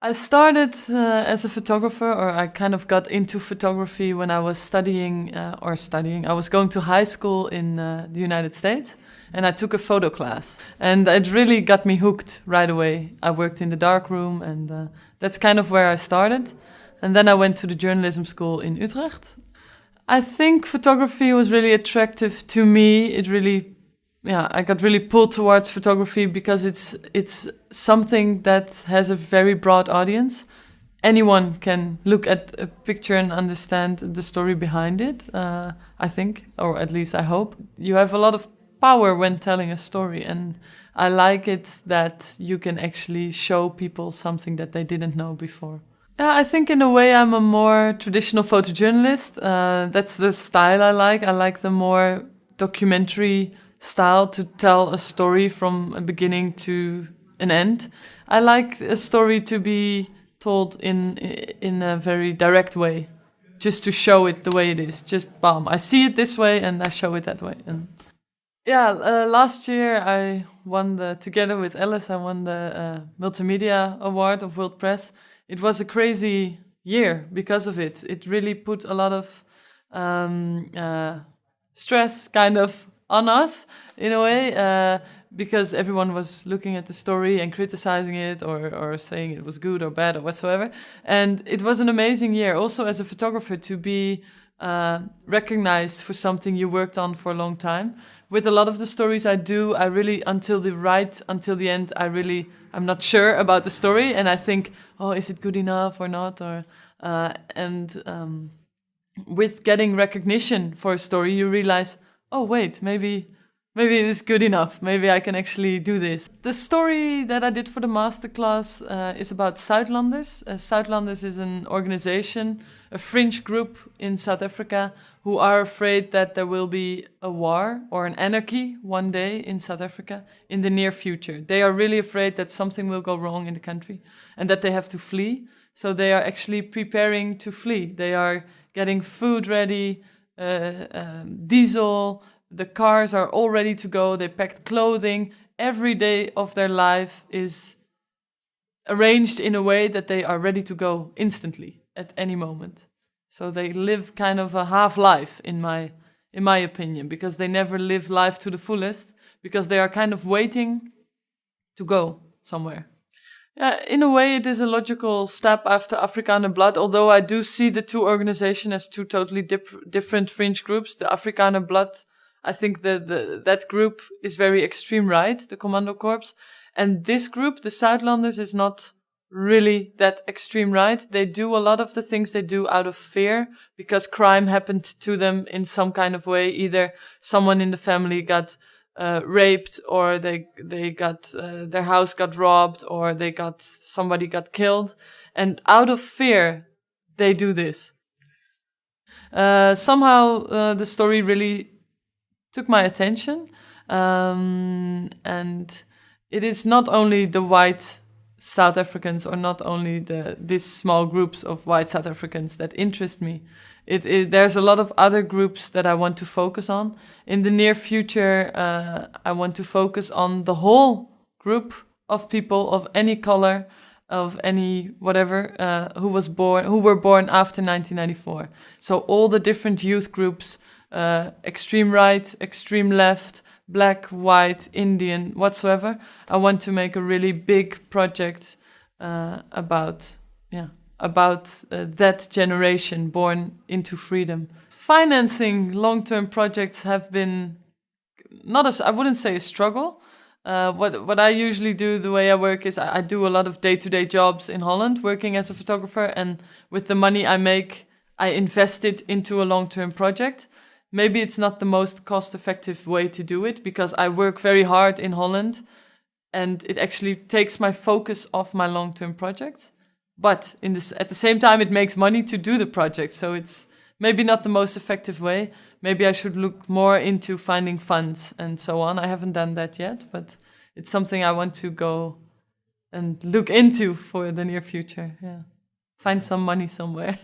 I started as a photographer, or I kind of got into photography when I was studying. I was going to high school in the United States, and I took a photo class. And it really got me hooked right away. I worked in the darkroom, and that's kind of where I started. And then I went to the journalism school in Utrecht. I think photography was really attractive to me. I got really pulled towards photography because it's something that has a very broad audience. Anyone can look at a picture and understand the story behind it, I think, or at least I hope. You have a lot of power when telling a story, and I like it that you can actually show people something that they didn't know before. Yeah, I think in a way I'm a more traditional photojournalist. That's the style I like. I like the more documentary style to tell a story from a beginning to an end. I like a story to be told in a very direct way, just to show it the way it is. Just bam, I see it this way and I show it that way. And last year I won together with Alice, I won the Multimedia Award of World Press. It was a crazy year because of it. It really put a lot of stress kind of on us in a way, because everyone was looking at the story and criticizing it or saying it was good or bad or whatsoever. And it was an amazing year also as a photographer to be recognized for something you worked on for a long time. With a lot of the stories I do, I really, until the end, I'm not sure about the story, and I think, oh, is it good enough or not? With getting recognition for a story, you realize, oh wait, maybe it is good enough. Maybe I can actually do this. The story that I did for the masterclass is about Zuidlanders. Zuidlanders is an organization, a fringe group in South Africa, who are afraid that there will be a war or an anarchy one day in South Africa in the near future. They are really afraid that something will go wrong in the country and that they have to flee. So they are actually preparing to flee. They are getting food ready, diesel, the cars are all ready to go, they packed clothing. Every day of their life is arranged in a way that they are ready to go instantly at any moment. So they live kind of a half life in my opinion, because they never live life to the fullest, because they are kind of waiting to go somewhere. Yeah, in a way it is a logical step after Afrikaner Blood, although I do see the two organizations as two totally different fringe groups. The Afrikaner Blood, I think that group is very extreme right, the Commando Corps. And this group, the Zuidlanders, is not really that extreme right. They do a lot of the things they do out of fear, because crime happened to them in some kind of way. Either someone in the family got raped, or they got their house got robbed, or somebody got killed, and out of fear they do this. Somehow the story really took my attention, and it is not only the white South Africans, or not only these small groups of white South Africans that interest me. There's a lot of other groups that I want to focus on. In the near future, I want to focus on the whole group of people of any color, of any whatever, who were born after 1994. So all the different youth groups, extreme right, extreme left, black, white, Indian, whatsoever. I want to make a really big project about that generation born into freedom. Financing long-term projects have been I wouldn't say a struggle. What I usually do, the way I work, is I do a lot of day-to-day jobs in Holland, working as a photographer, and with the money I make, I invest it into a long-term project. Maybe it's not the most cost-effective way to do it, because I work very hard in Holland and it actually takes my focus off my long-term projects. But at the same time, it makes money to do the project. So it's maybe not the most effective way. Maybe I should look more into finding funds and so on. I haven't done that yet, but it's something I want to go and look into for the near future. Yeah, find some money somewhere.